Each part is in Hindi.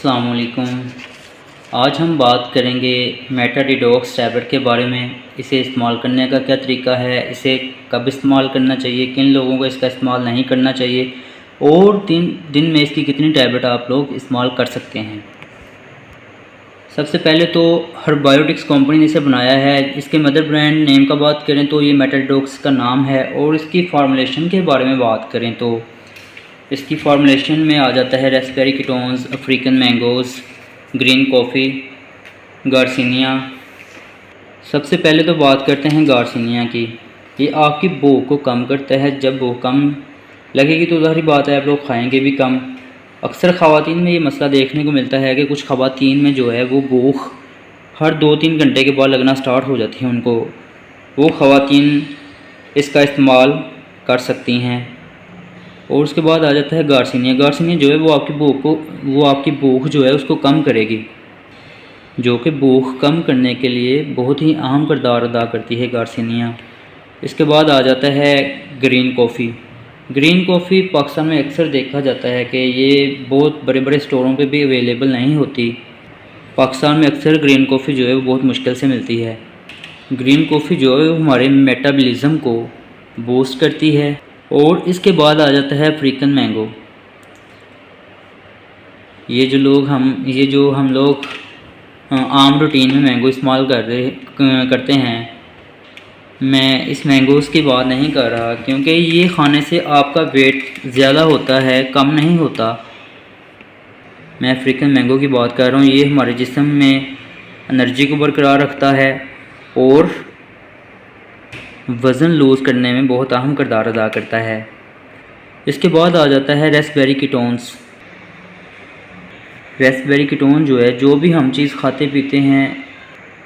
अस्सलामुअलैकुम। आज हम बात करेंगे मेटाडिडॉक्स टैबलेट के बारे में। इसे इस्तेमाल करने का क्या तरीका है, इसे कब इस्तेमाल करना चाहिए, किन लोगों को इसका इस्तेमाल नहीं करना चाहिए और 3 दिन में इसकी कितनी टैबलेट आप लोग इस्तेमाल कर सकते हैं। सबसे पहले तो हर्बायोटिक्स कंपनी ने इसे बनाया है। इसके मदर ब्रांड नेम का बात करें तो ये मेटाडिडॉक्स का नाम है। और इसकी फार्मूलेशन के बारे में बात करें तो इसकी फार्मूलेशन में आ जाता है Raspberry ketones, African mangoes, green coffee, garcinia. सबसे पहले तो बात करते हैं गार्सिनिया की। ये आपकी भूख को कम करता है। जब भूख कम लगेगी तो ज़ाहिर बात है आप लोग खाएंगे भी कम। अक्सर ख़वातीन में ये मसला देखने को मिलता है कि कुछ ख़वातीन में जो है वो भूख हर 2-3 घंटे के बाद लगना स्टार्ट हो जाती है उनको। वो ख़वातीन इसका इस्तेमाल कर सकती हैं। और उसके बाद आ जाता है गार्सिनिया। गार्सिनिया जो है वो आपकी भूख जो है उसको कम करेगी, जो कि भूख कम करने के लिए बहुत ही अहम किरदार अदा करती है गार्सिनिया। इसके बाद आ जाता है green coffee. Green coffee Pakistan में अक्सर देखा जाता है कि ये बहुत बड़े बड़े स्टोरों पे भी अवेलेबल नहीं होती। पाकिस्तान में अक्सर ग्रीन कॉफ़ी जो है वो बहुत मुश्किल से मिलती है। ग्रीन कॉफ़ी जो है वो हमारे मेटाबॉलिज्म को बूस्ट करती है। और इसके बाद आ जाता है अफ्रीकन मैंगो। ये जो हम लोग आम रूटीन में मैंगो इस्तेमाल करते हैं। मैं इस मैंगोज़ की बात नहीं कर रहा क्योंकि ये खाने से आपका वेट ज़्यादा होता है, कम नहीं होता। मैं अफ्रीकन मैंगो की बात कर रहा हूँ। ये हमारे जिस्म में एनर्जी को बरकरार रखता है और वज़न लूज़ करने में बहुत अहम किरदार अदा करता है। इसके बाद आ जाता है रास्पबेरी कीटोन्स। रास्पबेरी कीटोन जो है, जो भी हम चीज़ खाते पीते हैं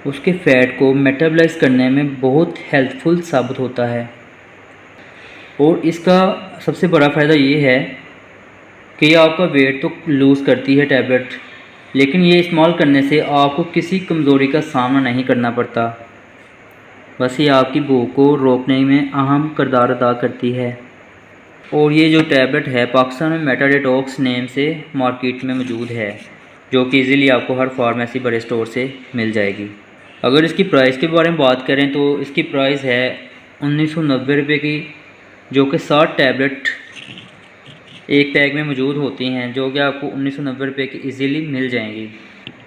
उसके फ़ैट को मेटाबलाइज करने में बहुत हेल्पफुल साबित होता है। और इसका सबसे बड़ा फ़ायदा ये है कि ये आपका वेट तो लूज़ करती है टैबलेट, लेकिन ये इस्तेमाल करने से आपको किसी कमज़ोरी का सामना नहीं करना पड़ता। बस ये आपकी भूख को रोकने में अहम किरदार अदा करती है। और ये जो टैबलेट है पाकिस्तान में मेटाडिटॉक्स नेम से मार्केट में मौजूद है, जो कि इजीली आपको हर फार्मेसी बड़े स्टोर से मिल जाएगी। अगर इसकी प्राइस के बारे में बात करें तो इसकी प्राइस है 1990 रुपये की, जो कि 60 टैबलेट एक पैक में मौजूद होती हैं, जो कि आपको 1990 रुपये की ईज़िली मिल जाएंगी।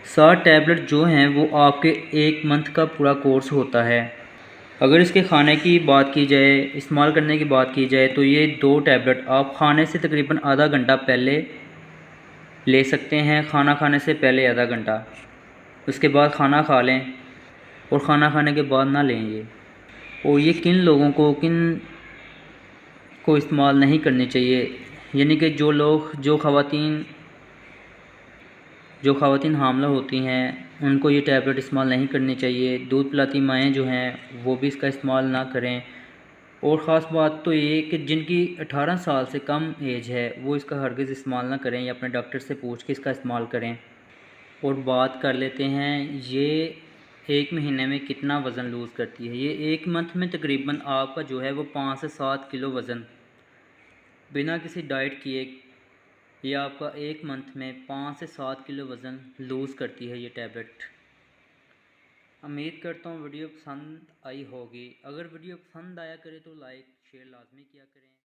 60 टैबलेट जो हैं वो आपके 1 मंथ का पूरा कोर्स होता है। अगर इसके खाने की बात की जाए, इस्तेमाल करने की बात की जाए तो ये 2 टैबलेट आप खाने से तकरीबन आधा घंटा पहले ले सकते हैं। खाना खाने से पहले आधा घंटा, उसके बाद खाना खा लें और ख़ाना खाने के बाद ना लें ये। और ये किन लोगों को इस्तेमाल नहीं करनी चाहिए, यानी कि जो ख़वातीन हामला होती हैं उनको ये टैबलेट इस्तेमाल नहीं करनी चाहिए। दूध पिलाती माएँ जो हैं वो भी इसका इस्तेमाल ना करें। और ख़ास बात तो ये कि जिनकी 18 साल से कम एज है वो इसका हरगिज़ इस्तेमाल ना करें या अपने डॉक्टर से पूछ के इसका इस्तेमाल करें। और बात कर लेते हैं ये 1 महीने में कितना वज़न लूज़ करती है। ये 1 मंथ में तकरीबन आपका जो है वो 5 से 7 किलो वज़न बिना किसी डाइट किए ये आपका 1 मंथ में 5 से 7 किलो वज़न लूज़ करती है ये टैबलेट। उम्मीद करता हूँ वीडियो पसंद आई होगी। अगर वीडियो पसंद आया करे तो लाइक शेयर लाजमी किया करें।